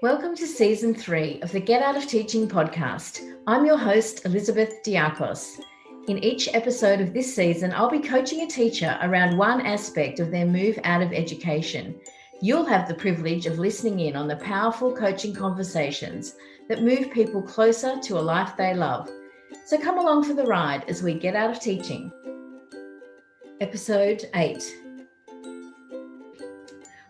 Welcome to Season 3 of the Get Out of Teaching podcast. I'm your host, Elizabeth Diakos. In each episode of this season, I'll be coaching a teacher around one aspect of their move out of education. You'll have the privilege of listening in on the powerful coaching conversations that move people closer to a life they love. So come along for the ride as we get out of teaching. Episode 8.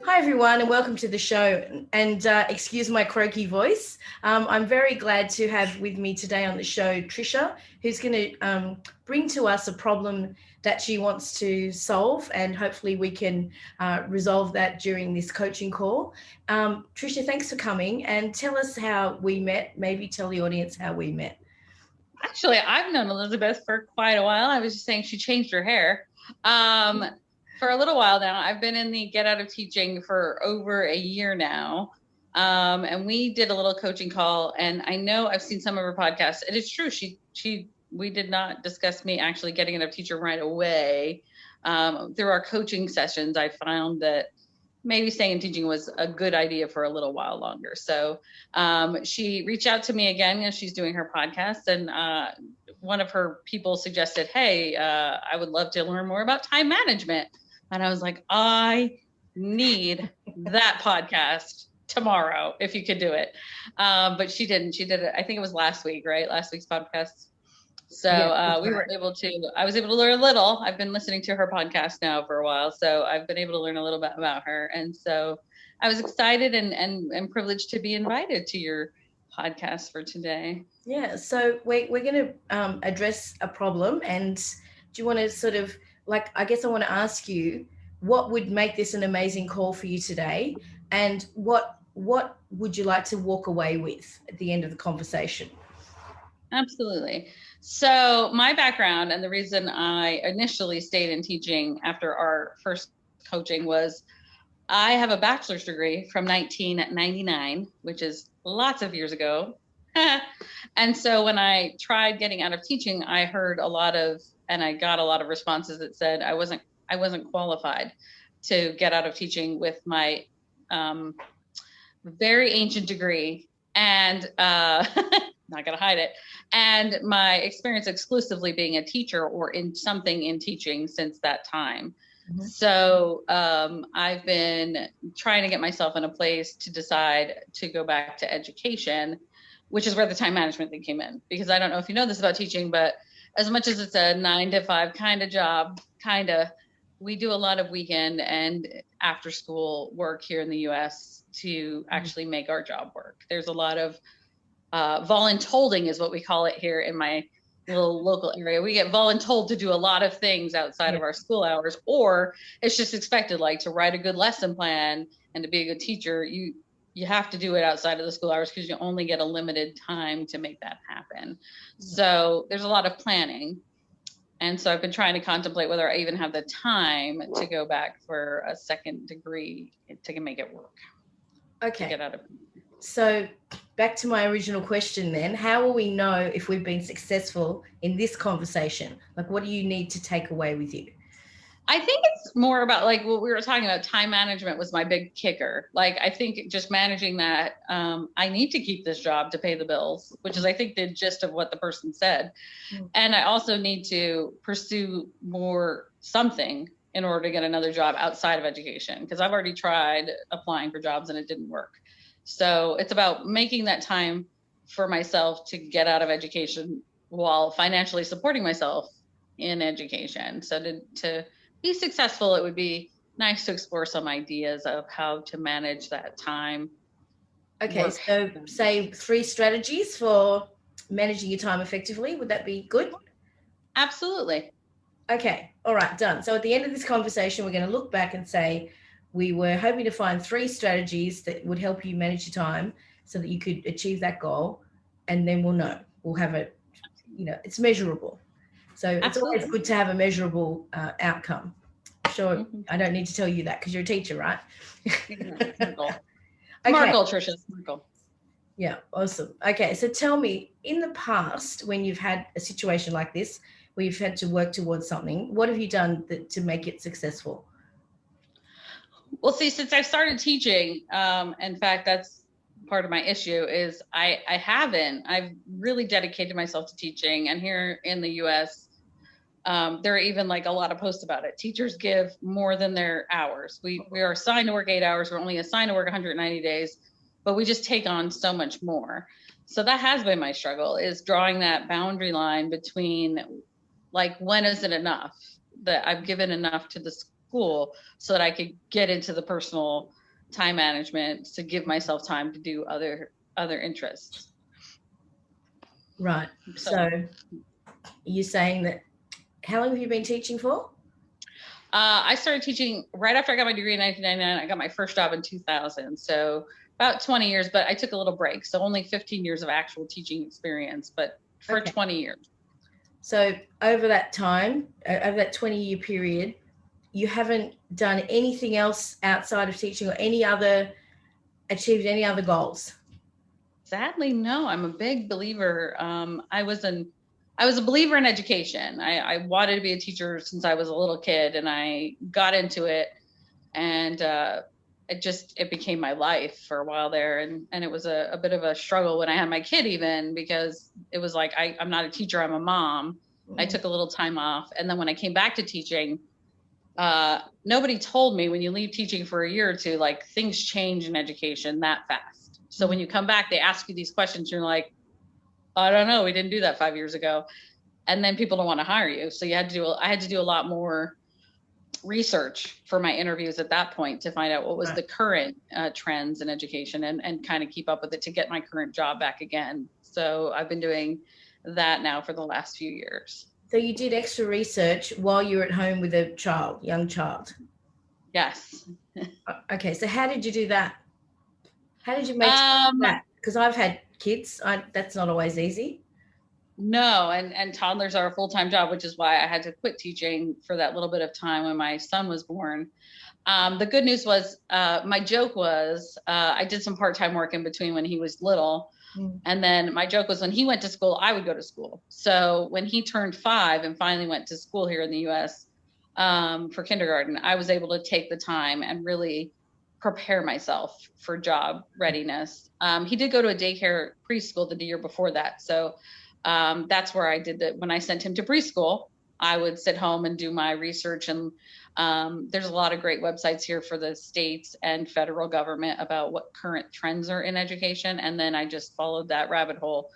Hi everyone and welcome to the show, and excuse my croaky voice. I'm very glad to have with me today on the show Tricia, who's going to bring to us a problem that she wants to solve, and hopefully we can resolve that during this coaching call. Tricia, thanks for coming, and tell us how we met. Maybe tell the audience how we met. Actually, I've known Elizabeth for quite a while. I was just saying she changed her hair. For a little while now. I've been in the Get Out of Teaching for over a year now. And we did a little coaching call, and I know I've seen some of her podcasts. It is true. We did not discuss me actually getting out of teacher right away. Through our coaching sessions, I found that maybe staying in teaching was a good idea for a little while longer. So she reached out to me again as she's doing her podcast, and one of her people suggested, hey, I would love to learn more about time management. And I was like, I need that podcast tomorrow if you could do it. But she didn't. She did it. I think it was last week, right? Last week's podcast. So I was able to learn a little. I've been listening to her podcast now for a while. So I've been able to learn a little bit about her. And so I was excited and privileged to be invited to your podcast for today. Yeah. So we're going to address a problem. And do you want to sort of, I guess I want to ask you, what would make this an amazing call for you today? And what would you like to walk away with at the end of the conversation? Absolutely. So my background and the reason I initially stayed in teaching after our first coaching was I have a bachelor's degree from 1999, which is lots of years ago. And so when I tried getting out of teaching, I heard and I got a lot of responses that said I wasn't qualified to get out of teaching with my very ancient degree and not gonna hide it, and my experience exclusively being a teacher or in something in teaching since that time. Mm-hmm. So I've been trying to get myself in a place to decide to go back to education, which is where the time management thing came in, because I don't know if you know this about teaching, but as much as it's a 9-to-5 kind of job, we do a lot of weekend and after school work here in the US to actually make our job work. There's a lot of voluntolding is what we call it here in my little local area. We get voluntold to do a lot of things outside of our school hours, or it's just expected, like to write a good lesson plan and to be a good teacher. You have to do it outside of the school hours because you only get a limited time to make that happen. So there's a lot of planning. And so I've been trying to contemplate whether I even have the time to go back for a second degree to make it work. Okay. To get out of. So back to my original question then, how will we know if we've been successful in this conversation? What do you need to take away with you? I think it's more about what we were talking about. Time management was my big kicker. I think just managing that, I need to keep this job to pay the bills, which is, I think, the gist of what the person said. Mm-hmm. And I also need to pursue something in order to get another job outside of education, because I've already tried applying for jobs and it didn't work. So it's about making that time for myself to get out of education while financially supporting myself in education. So to be successful, it would be nice to explore some ideas of how to manage that time. Okay, so say 3 strategies for managing your time effectively. Would that be good? Absolutely. Okay, all right, done. So at the end of this conversation, we're going to look back and say, we were hoping to find 3 strategies that would help you manage your time so that you could achieve that goal. And then we'll know. We'll have it's measurable. So it's Absolutely. Always good to have a measurable outcome. Sure, mm-hmm. I don't need to tell you that because you're a teacher, right? Smarkle, Tricia, smarkle. Yeah, awesome. Okay, so tell me, in the past, when you've had a situation like this, where you've had to work towards something, what have you done to make it successful? Well, see, since I've started teaching, in fact, that's part of my issue is I've really dedicated myself to teaching. And here in the US, there are even like a lot of posts about it. Teachers give more than their hours. We are assigned to work 8 hours. We're only assigned to work 190 days, but we just take on so much more. So that has been my struggle, is drawing that boundary line between like, when is it enough that I've given enough to the school so that I could get into the personal time management to give myself time to do other interests. Right. So you're saying that, how long have you been teaching for? I started teaching right after I got my degree in 1999. I got my first job in 2000. So about 20 years, but I took a little break. So only 15 years of actual teaching experience, but for 20 years. So over that time, over that 20-year period, you haven't done anything else outside of teaching or achieved any other goals? Sadly, no. I'm a big believer. I was a believer in education. I wanted to be a teacher since I was a little kid, and I got into it, and it became my life for a while there. And it was a bit of a struggle when I had my kid, even, because it was like, I'm not a teacher, I'm a mom. Mm-hmm. I took a little time off. And then when I came back to teaching, nobody told me when you leave teaching for a year or two, like, things change in education that fast. So when you come back, they ask you these questions, you're like, I don't know, we didn't do that 5 years ago. And then people don't want to hire you. So I had to do a lot more research for my interviews at that point to find out what was the current trends in education and kind of keep up with it to get my current job back again. So I've been doing that now for the last few years. So you did extra research while you were at home with a young child? Yes. Okay. So how did you do that? How did you make that? Because I've had kids. That's not always easy. No, and toddlers are a full-time job, which is why I had to quit teaching for that little bit of time when my son was born. The good news was, my joke was, I did some part-time work in between when he was little. And then my joke was, when he went to school, I would go to school. So when he turned 5 and finally went to school here in the US for kindergarten, I was able to take the time and really prepare myself for job readiness. He did go to a daycare preschool the year before that. So that's where I did that. When I sent him to preschool, I would sit home and do my research. And there's a lot of great websites here for the states and federal government about what current trends are in education. And then I just followed that rabbit hole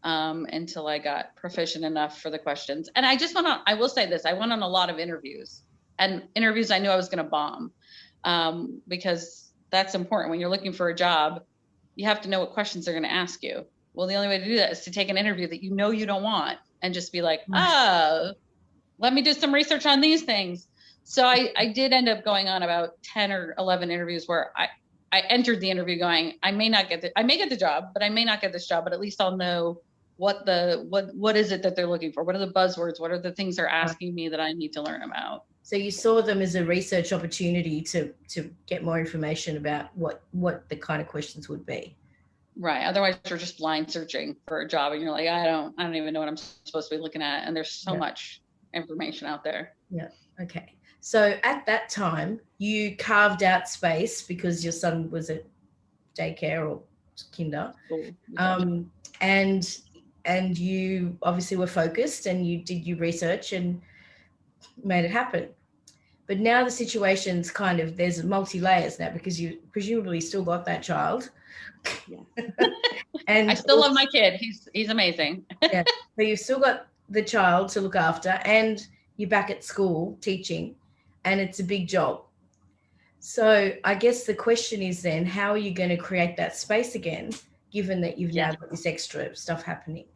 until I got proficient enough for the questions. And I will say this, I went on a lot of interviews, and interviews I knew I was going to bomb, because that's important. When you're looking for a job, you have to know what questions they're going to ask you. Well, the only way to do that is to take an interview that you know you don't want and just be like, let me do some research on these things. So I did end up going on about 10 or 11 interviews where I entered the interview going, I may get the job, but I may not get this job, but at least I'll know what is it that they're looking for? What are the buzzwords? What are the things they're asking me that I need to learn about? So you saw them as a research opportunity to get more information about what the kind of questions would be. Right. Otherwise, you're just blind searching for a job, and you're like, I don't even know what I'm supposed to be looking at. And there's so much information out there. Yeah. Okay. So at that time, you carved out space because your son was at daycare or kinder, and you obviously were focused, and you did your research and made it happen. But now the situation's there's multi-layers now, because you presumably still got that child. Yeah. And I still love my kid. He's amazing. Yeah. So you've still got the child to look after, and you're back at school teaching, and it's a big job. So I guess the question is then, how are you going to create that space again, given that you've now got this extra stuff happening?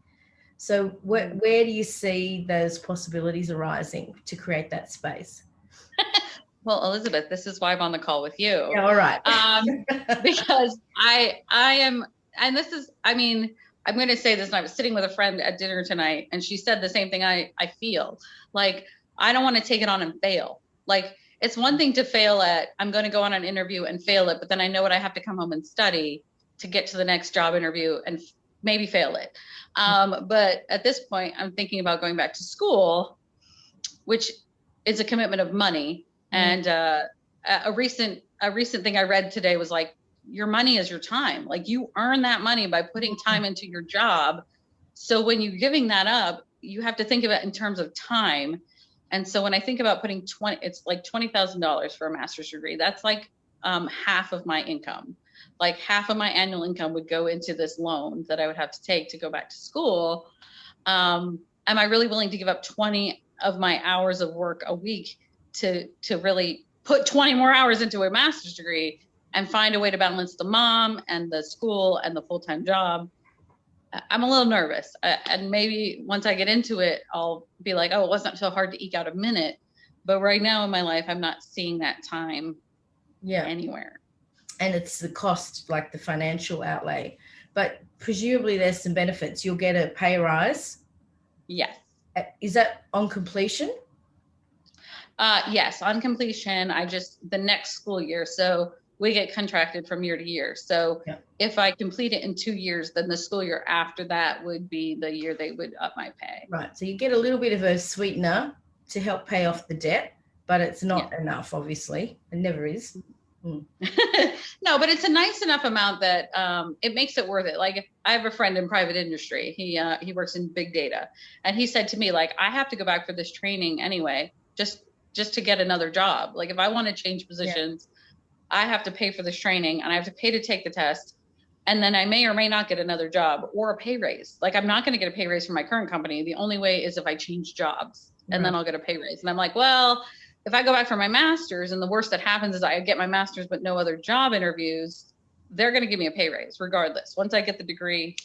So where do you see those possibilities arising to create that space? Well, Elizabeth, this is why I'm on the call with you. Yeah, all right. Because I am, and this is, I'm going to say this, and I was sitting with a friend at dinner tonight, and she said the same thing I feel. Like, I don't want to take it on and fail. Like, it's one thing to fail at, I'm going to go on an interview and fail it, but then I know what I have to come home and study to get to the next job interview and maybe fail it. But at this point, I'm thinking about going back to school, which is a commitment of money. And a recent thing I read today was like, your money is your time. Like you earn that money by putting time into your job. So when you're giving that up, you have to think of it in terms of time. And so when I think about putting it's like $20,000 for a master's degree. That's like half of my income. Like half of my annual income would go into this loan that I would have to take to go back to school. Am I really willing to give up 20 of my hours of work a week to really put 20 more hours into a master's degree and find a way to balance the mom and the school and the full-time job? I'm a little nervous. And maybe once I get into it, I'll be like, oh, it wasn't so hard to eke out a minute. But right now in my life, I'm not seeing that time anywhere. And it's the cost, like the financial outlay. But presumably there's some benefits. You'll get a pay rise. Yes. Is that on completion? Yes, on completion. The next school year. So we get contracted from year to year. So if I complete it in 2 years, then the school year after that would be the year they would up my pay. Right. So you get a little bit of a sweetener to help pay off the debt, but it's not enough, obviously. It never is. No, but it's a nice enough amount that it makes it worth it. Like I have a friend in private industry. He works in big data, and he said to me, like, I have to go back for this training anyway, just to get another job. Like if I want to change positions, I have to pay for this training and I have to pay to take the test. And then I may or may not get another job or a pay raise. Like I'm not going to get a pay raise from my current company. The only way is if I change jobs and then I'll get a pay raise. And I'm like, well, if I go back for my master's and the worst that happens is I get my master's, but no other job interviews, they're going to give me a pay raise regardless. Once I get the degree,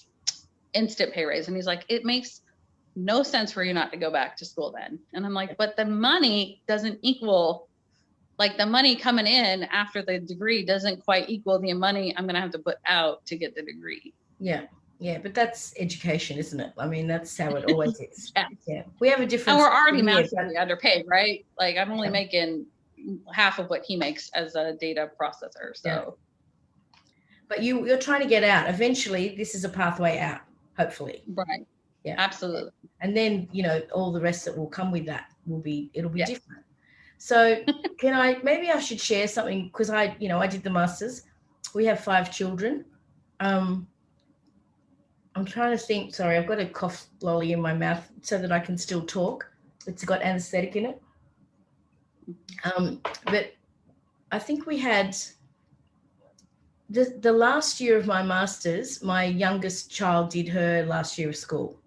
instant pay raise. And he's like, it makes no sense for you not to go back to school then. And I'm like, but the money doesn't equal, like the money coming in after the degree doesn't quite equal the money I'm going to have to put out to get the degree. Yeah. Yeah. But that's education, isn't it? I mean, that's how it always is. Yeah. We have a different. And we're already massively underpaid, right? Like I'm only making half of what he makes as a data processor. So. But you're trying to get out. Eventually, this is a pathway out, hopefully. Right. Yeah. Absolutely. And then, all the rest that will come with that it'll be different. So maybe I should share something because I did the masters. We have 5 children. I'm trying to think, sorry, I've got a cough lolly in my mouth so that I can still talk. It's got anesthetic in it. But I think we had the last year of my masters, my youngest child did her last year of school.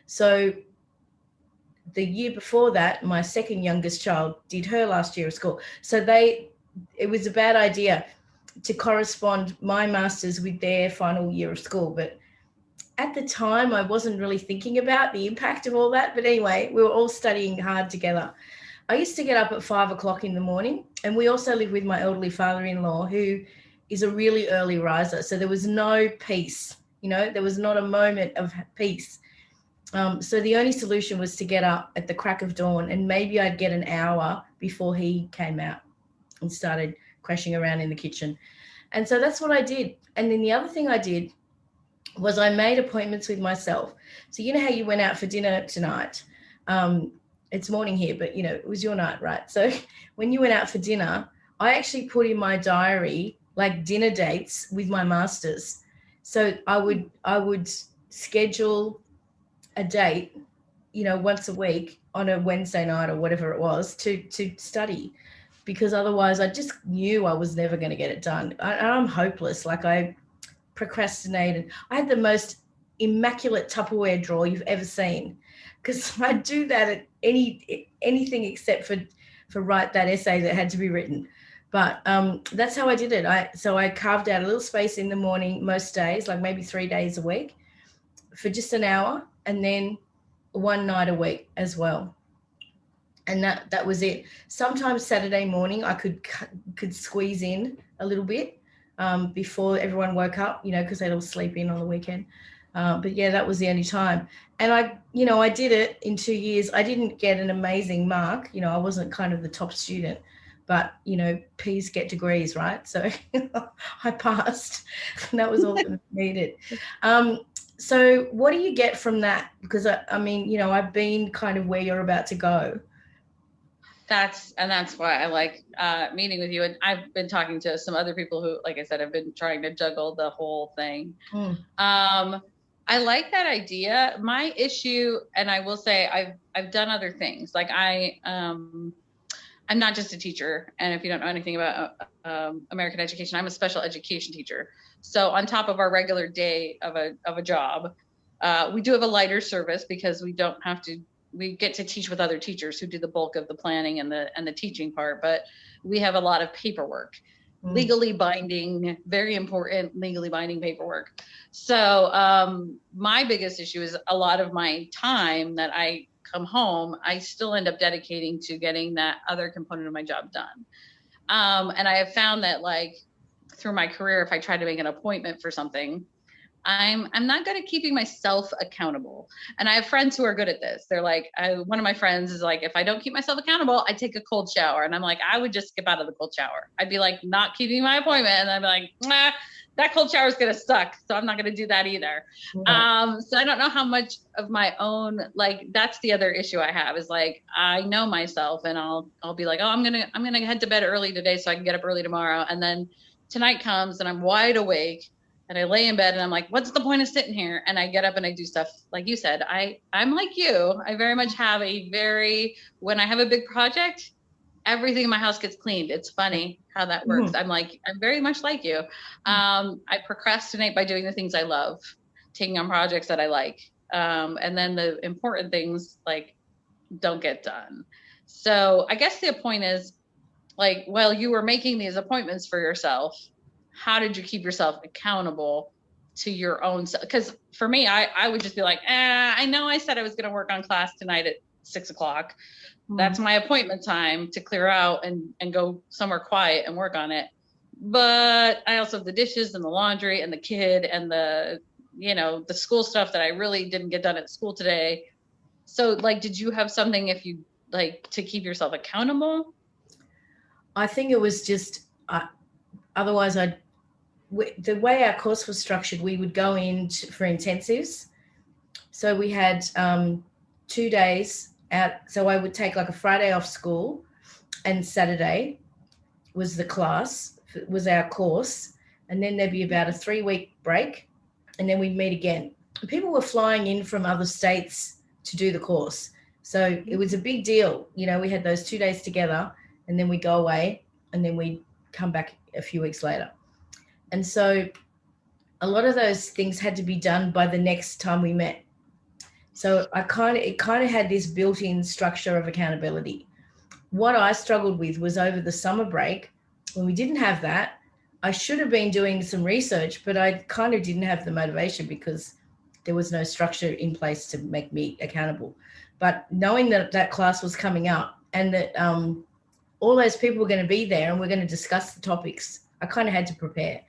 So the year before that, my second youngest child did her last year of school. So it was a bad idea to correspond my masters with their final year of school. But at the time, I wasn't really thinking about the impact of all that. But anyway, we were all studying hard together. I used to get up at 5 o'clock in the morning, and we also live with my elderly father-in-law, who is a really early riser. So there was no peace, there was not a moment of peace. So the only solution was to get up at the crack of dawn, and maybe I'd get an hour before he came out and started crashing around in the kitchen. And so that's what I did. And then the other thing I did was I made appointments with myself. So you know how you went out for dinner tonight? It's morning here, but it was your night, right? So when you went out for dinner, I actually put in my diary like dinner dates with my masters. So I would schedule a date, once a week on a Wednesday night or whatever it was to study, because otherwise I just knew I was never going to get it done. I'm hopeless. Like I procrastinated. I had the most immaculate Tupperware drawer you've ever seen, because I do that at anything except for write that essay that had to be written. But that's how I did it. So I carved out a little space in the morning most days, like maybe 3 days a week, for just an hour, and then one night a week as well. And that was it. Sometimes Saturday morning I could squeeze in a little bit before everyone woke up, because they'd all sleep in on the weekend. But yeah, that was the only time. And I did it in 2 years. I didn't get an amazing mark. I wasn't kind of the top student, but P's get degrees, right? So I passed, and that was all that was needed. So what do you get from that? Because I mean, I've been kind of where you're about to go. That's why I like meeting with you. And I've been talking to some other people who, like I said, have been trying to juggle the whole thing. I like that idea. My issue, and I will say I've done other things. Like I'm not just a teacher. And if you don't know anything about American education, I'm a special education teacher. So on top of our regular day of a job, we do have a lighter service because we don't have to, we get to teach with other teachers who do the bulk of the planning and the teaching part, but we have a lot of paperwork, legally binding, very important legally binding paperwork. So my biggest issue is a lot of my time that I come home, I still end up dedicating to getting that other component of my job done. And I have found that, like, through my career, if I try to make an appointment for something, I'm not good at keeping myself accountable. And I have friends who are good at this. They're like, one of my friends is like, if I don't keep myself accountable, I take a cold shower. And I'm like, I would just skip out of the cold shower. I'd be like, not keeping my appointment. And I'd be like, nah, that cold shower is going to suck. So I'm not going to do that either. Right. So I don't know how much of my own, like, that's the other issue I have is like, I know myself and I'll be like, oh, I'm going to head to bed early today so I can get up early tomorrow. And then tonight comes and I'm wide awake. And I lay in bed and I'm like, what's the point of sitting here? And I get up and I do stuff. Like you said, I'm like you. I very much have when I have a big project, everything in my house gets cleaned. It's funny how that works. I'm very much like you. I procrastinate by doing the things I love, taking on projects that I like. And then the important things like don't get done. So I guess the point is, like, while you were making these appointments for yourself, how did you keep yourself accountable to your own self? Because for me, I would just be like, I know I said I was going to work on class tonight at 6:00. That's my appointment time to clear out and go somewhere quiet and work on it. But I also have the dishes and the laundry and the kid and the school stuff that I really didn't get done at school today. So, like, did you have something if you like to keep yourself accountable? I think it was just, otherwise the way our course was structured, we would go in for intensives. So we had 2 days out. So I would take like a Friday off school and Saturday was the class, was our course. And then there'd be about a 3-week break and then we'd meet again. And people were flying in from other states to do the course. So it was a big deal. We had those 2 days together and then we go away and then we come back a few weeks later. And so a lot of those things had to be done by the next time we met. So it kind of had this built-in structure of accountability. What I struggled with was over the summer break, when we didn't have that, I should have been doing some research, but I kind of didn't have the motivation because there was no structure in place to make me accountable. But knowing that class was coming up and that all those people were going to be there and we're going to discuss the topics, I kind of had to prepare.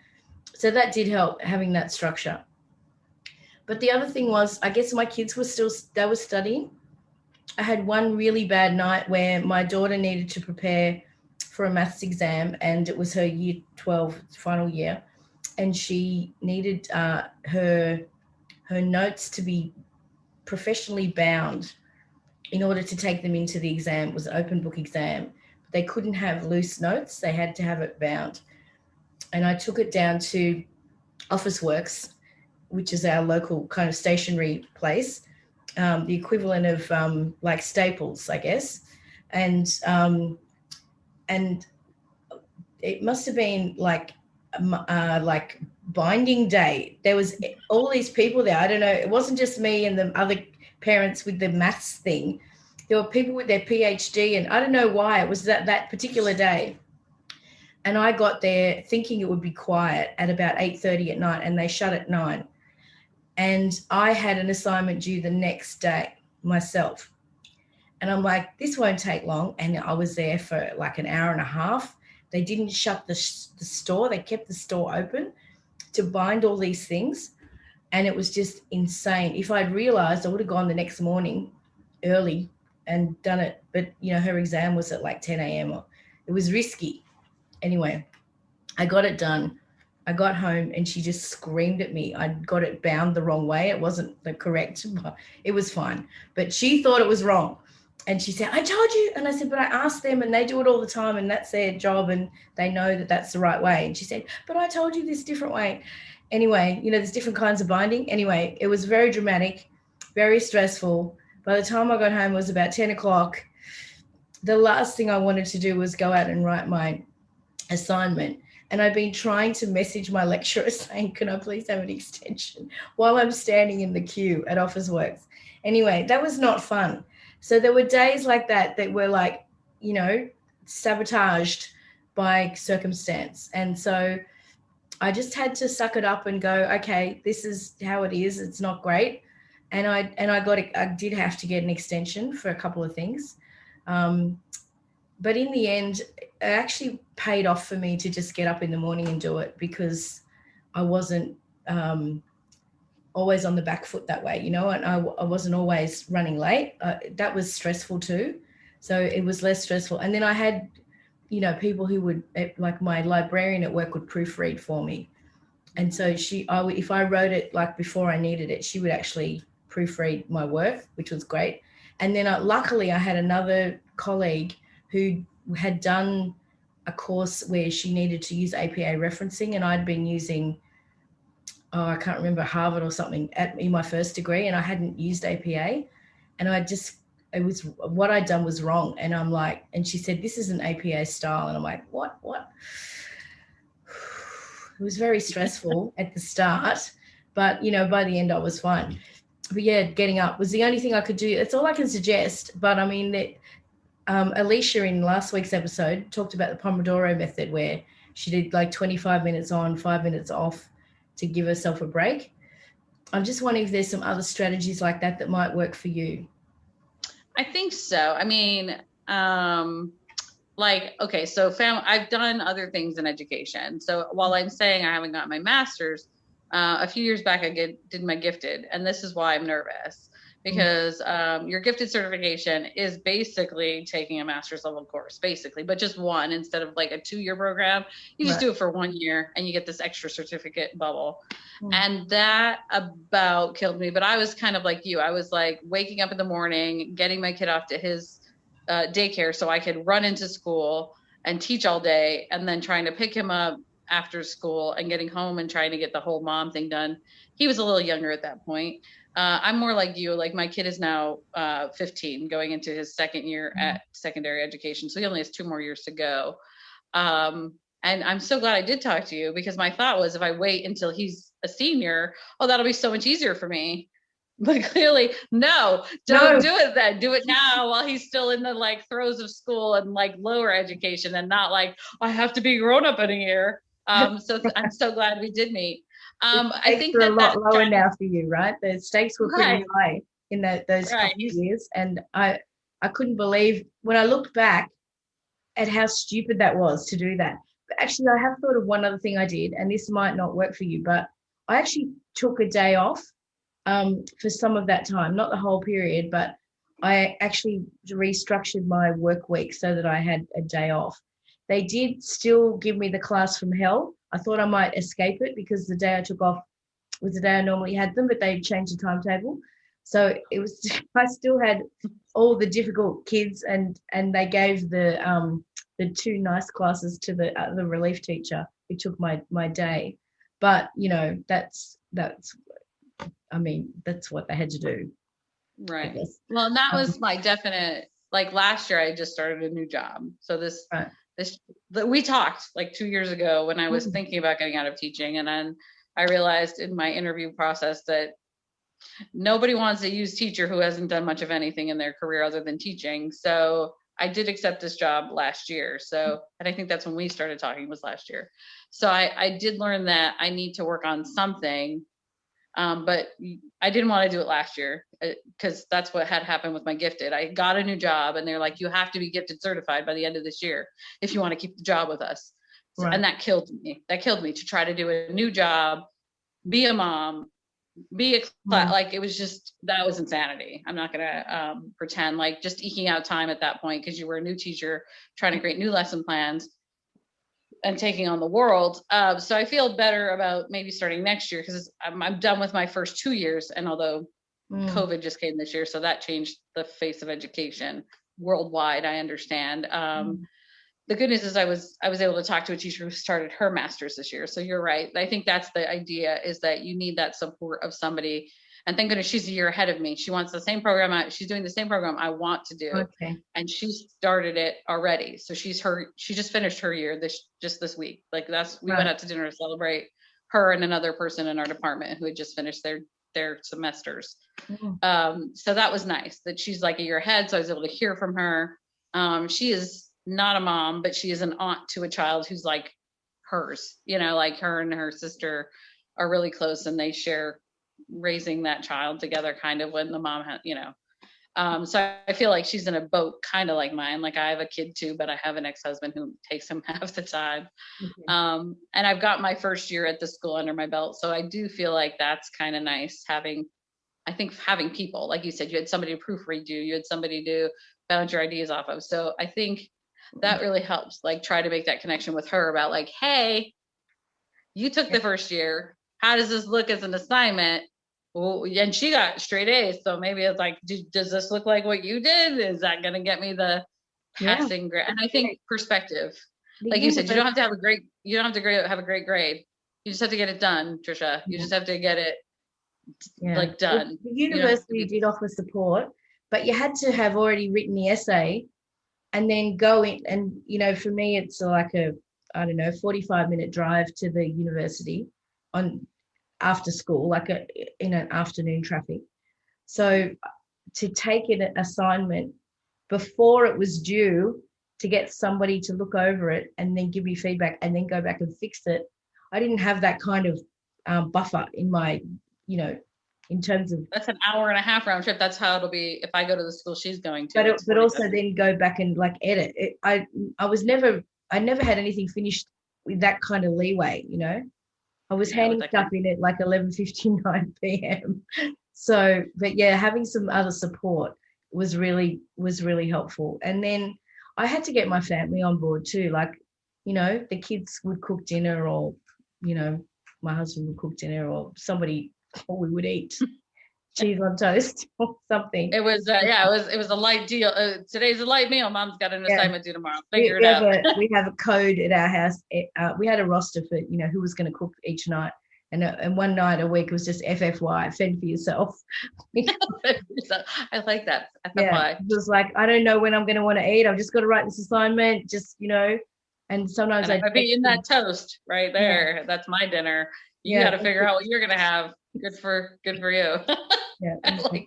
So that did help, having that structure. But the other thing was, I guess my kids were they were studying. I had one really bad night where my daughter needed to prepare for a maths exam and it was her year 12 final year. And she needed her notes to be professionally bound in order to take them into the exam. It was an open book exam. They couldn't have loose notes. They had to have it bound. And I took it down to Officeworks, which is our local kind of stationery place, the equivalent of like Staples, I guess. And it must have been like binding day. There was all these people there. I don't know. It wasn't just me and the other parents with the maths thing. There were people with their PhD, and I don't know why it was that particular day. And I got there thinking it would be quiet at about 8:30 at night, and they shut at 9. And I had an assignment due the next day myself. And I'm like, this won't take long. And I was there for like an hour and a half. They didn't shut the store. They kept the store open to bind all these things. And it was just insane. If I'd realized, I would have gone the next morning early and done it. But, her exam was at like 10 a.m. It was risky. Anyway, I got it done. I got home and she just screamed at me. I got it bound the wrong way. It wasn't the correct, it was fine. But she thought it was wrong. And she said, I told you. And I said, but I asked them and they do it all the time and that's their job and they know that that's the right way. And she said, but I told you this different way. Anyway, there's different kinds of binding. Anyway, it was very dramatic, very stressful. By the time I got home, it was about 10 o'clock. The last thing I wanted to do was go out and write my assignment. And I've been trying to message my lecturer saying, can I please have an extension while I'm standing in the queue at Officeworks. Anyway, that was not fun. So there were days like that were like, sabotaged by circumstance. And so I just had to suck it up and go, okay, this is how it is. It's not great. And I did have to get an extension for a couple of things. But in the end, it actually paid off for me to just get up in the morning and do it, because I wasn't always on the back foot that way, and I wasn't always running late. That was stressful too. So it was less stressful. And then I had, people who would, like my librarian at work, would proofread for me. And so if I wrote it like before I needed it, she would actually proofread my work, which was great. And then luckily I had another colleague who had done a course where she needed to use APA referencing, and I'd been using, I can't remember, Harvard or something in my first degree, and I hadn't used APA, and what I'd done was wrong. And I'm like, and she said, this isn't APA style. And I'm like, what? It was very stressful at the start, but, by the end I was fine. But yeah, getting up was the only thing I could do. It's all I can suggest. But I mean, Alicia in last week's episode talked about the Pomodoro method, where she did like 25 minutes on, 5 minutes off to give herself a break. I'm just wondering if there's some other strategies like that might work for you. I think so. I mean, okay, so I've done other things in education. So while I'm saying I haven't got my master's, a few years back I did my gifted, and this is why I'm nervous, because your gifted certification is basically taking a master's level course, basically, but just one instead of like a 2-year program. You just do it for 1 year and you get this extra certificate bubble. And that about killed me. But I was kind of like you. I was like waking up in the morning, getting my kid off to his daycare so I could run into school and teach all day, and then trying to pick him up after school and getting home and trying to get the whole mom thing done. He was a little younger at that point. I'm more like you. Like my kid is now 15, going into his second year at secondary education. So he only has 2 more years to go. And I'm so glad I did talk to you, because my thought was, if I wait until he's a senior, that'll be so much easier for me. But clearly, no, don't do it then. Do it now while he's still in the like throes of school and like lower education, and not like, I have to be grown up in a year. So I'm so glad we did meet. I think that a lot lower now for you, right? The stakes were pretty high in those couple of years, and I couldn't believe when I looked back at how stupid that was to do that. But actually, I have thought of one other thing I did, and this might not work for you, but I actually took a day off for some of that time, not the whole period, but I actually restructured my work week so that I had a day off. They did still give me the class from hell. I thought I might escape it, because the day I took off was the day I normally had them, but they changed the timetable. So it was, I still had all the difficult kids, and they gave the 2 nice classes to the relief teacher who took my day. But that's what they had to do. Right. Well, and that was my definite, like last year I just started a new job. So we talked like 2 years ago when I was thinking about getting out of teaching. And then I realized in my interview process that nobody wants a used teacher who hasn't done much of anything in their career other than teaching. So I did accept this job last year. So, and I think that's when we started talking, was last year. So I did learn that I need to work on something. But I didn't want to do it last year, because that's what had happened with my gifted. I got a new job and they're like, you have to be gifted certified by the end of this year if you want to keep the job with us. Right. And that killed me. To try to do a new job, be a mom, like it was just, that was insanity. I'm not going to pretend like just eking out time at that point, because you were a new teacher trying to create new lesson plans and taking on the world. So I feel better about maybe starting next year, because I'm done with my first 2 years. And although COVID just came this year, so that changed the face of education worldwide. I understand. The good news is I was able to talk to a teacher who started her master's this year. So you're right. I think that's the idea, is that you need that support of somebody. And thank goodness she's a year ahead of me. She wants the same program. She's doing the same program I want to do. Okay. And she started it already. So she just finished her year this week. Like we went out to dinner to celebrate her and another person in our department who had just finished their semesters. So that was nice that she's like a year ahead. So I was able to hear from her. She is not a mom, but she is an aunt to a child who's like hers, like her and her sister are really close, and they share raising that child together, kind of, when the mom had, so I feel like she's in a boat kind of like mine. Like I have a kid too, but I have an ex-husband who takes him half the time. And I've got my first year at the school under my belt. So I do feel like that's kind of nice having people, like you said, you had somebody to proofread you had somebody to bounce your ideas off of. So I think that really helps, like try to make that connection with her about like, hey, you took the first year. How does this look as an assignment? Well, and she got straight A's. So maybe it's like, does this look like what you did? Is that going to get me the passing grade? And I think perspective, like you said, you don't have to have a great grade. You just have to get it done, Tricia. You just have to get it done. The university did offer support, but you had to have already written the essay and then go in. And, for me, it's like 45-minute drive to the university after school, like in an afternoon traffic. So to take an assignment before it was due, to get somebody to look over it and then give me feedback and then go back and fix it, I didn't have that kind of buffer in my, in terms of. That's an hour and a half round trip. That's how it'll be if I go to the school she's going to. But also then go back and like edit it. I never had anything finished with that kind of leeway, I was handing stuff in at like 11:59 p.m. So, but yeah, having some other support was really helpful. And then I had to get my family on board too. Like, the kids would cook dinner, or, my husband would cook dinner, or we would eat cheese on toast or something. It was it was a light deal. Today's a light meal. Mom's got an assignment due tomorrow. Figure it out. We have a code at our house. We had a roster for who was going to cook each night, and one night a week was just FFY, fend for yourself. I like that. FFY. Yeah, it was like, I don't know when I'm going to want to eat. I've just got to write this assignment. And sometimes I'd be in that toast right there. Yeah. That's my dinner. You got to figure out what you're going to have. Good for you. Yeah, exactly.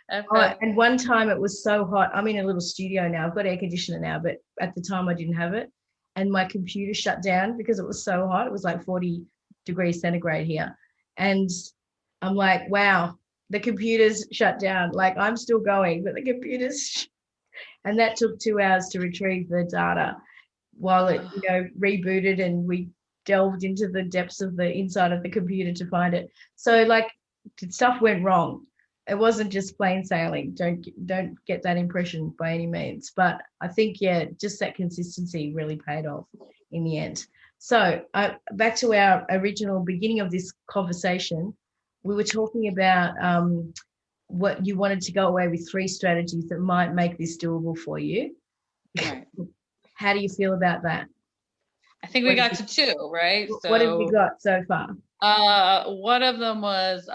And one time it was so hot. I'm in a little studio now. I've got air conditioner now, but at the time I didn't have it. And my computer shut down because it was so hot. It was like 40 degrees centigrade here. And I'm like, wow, the computer's shut down. Like, I'm still going, but the computer's and that took 2 hours to retrieve the data while it, rebooted, and we delved into the depths of the inside of the computer to find it. So like stuff went wrong. It wasn't just plain sailing. Don't get that impression by any means. But I think, just that consistency really paid off in the end. So back to our original beginning of this conversation, we were talking about what you wanted to go away with 3 strategies that might make this doable for you. Right. How do you feel about that? I think we got to 2, right? So, what have we got so far? One of them was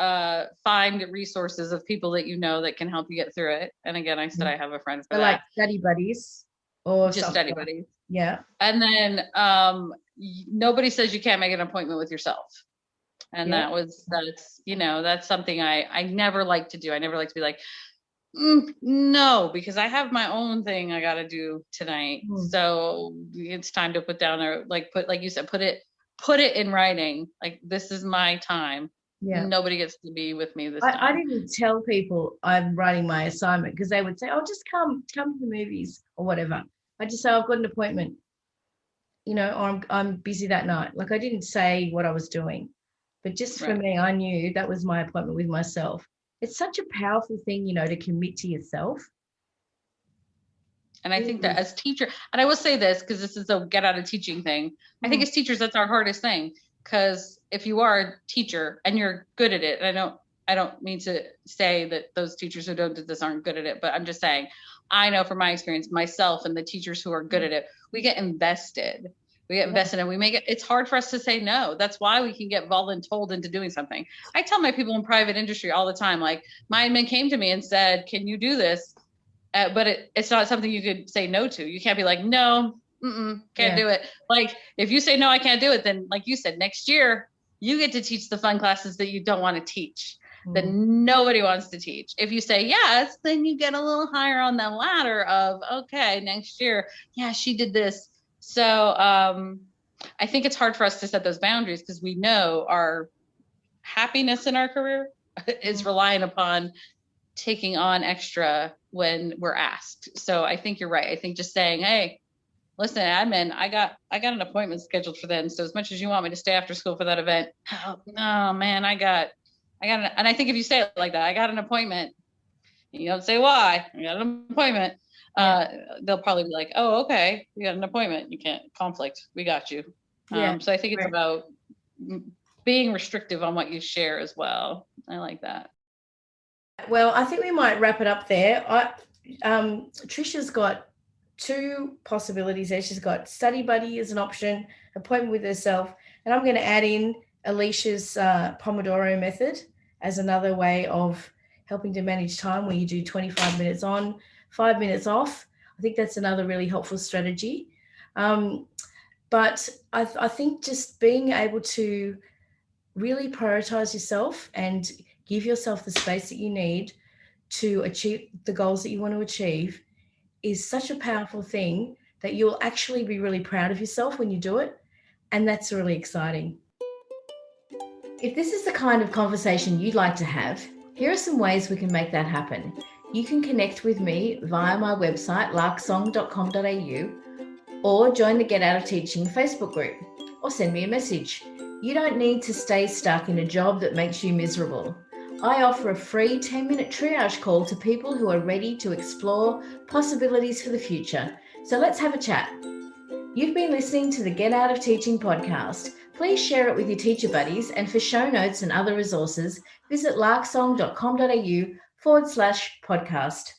find resources of people that that can help you get through it. And again, I said I have a friend for that. Like study buddies or just study buddies. Yeah. And then nobody says you can't make an appointment with yourself. And that's something I never like to do. I never like to be like, no, because I have my own thing I got to do tonight. So it's time to put down like you said, put it in writing. Like, this is my time. Yeah. Nobody gets to be with me this time. I didn't tell people I'm writing my assignment because they would say, oh, just come to the movies or whatever. I just say, I've got an appointment, or I'm busy that night. Like, I didn't say what I was doing, but just for me, I knew that was my appointment with myself. It's such a powerful thing, to commit to yourself. And I think that as teacher, and I will say this because this is a get out of teaching thing. I think as teachers, that's our hardest thing, because if you are a teacher and you're good at it, and I don't mean to say that those teachers who don't do this aren't good at it, but I'm just saying, I know from my experience, myself and the teachers who are good at it, we get invested. And we make it, it's hard for us to say no. That's why we can get voluntold into doing something. I tell my people in private industry all the time, like my admin came to me and said, can you do this? But it's not something you could say no to. You can't be like, no, can't do it. Like if you say, no, I can't do it, then like you said, next year you get to teach the fun classes that you don't want to teach, that nobody wants to teach. If you say yes, then you get a little higher on the ladder of, okay, next year, yeah, she did this. So I think it's hard for us to set those boundaries because we know our happiness in our career is relying upon taking on extra when we're asked. So I think you're right. I think just saying, hey, listen, admin, I got an appointment scheduled for then. So as much as you want me to stay after school for that event, oh man, I got and I think if you say it like that, I got an appointment, and you don't say why, I got an appointment. They'll probably be like, oh, okay, you got an appointment. You can't conflict. We got you. So I think it's about being restrictive on what you share as well. I like that. Well, I think we might wrap it up there. Tricia's got 2 possibilities there. She's got study buddy as an option, appointment with herself, and I'm going to add in Alicia's Pomodoro method as another way of helping to manage time, where you do 25 minutes on, 5 minutes off. I think that's another really helpful strategy. But I think just being able to really prioritize yourself and give yourself the space that you need to achieve the goals that you want to achieve is such a powerful thing that you'll actually be really proud of yourself when you do it. And that's really exciting. If this is the kind of conversation you'd like to have, here are some ways we can make that happen. You can connect with me via my website, larksong.com.au, or join the Get Out of Teaching Facebook group, or send me a message. You don't need to stay stuck in a job that makes you miserable. I offer a free 10-minute triage call to people who are ready to explore possibilities for the future. So let's have a chat. You've been listening to the Get Out of Teaching podcast. Please share it with your teacher buddies, and for show notes and other resources, visit larksong.com.au/podcast.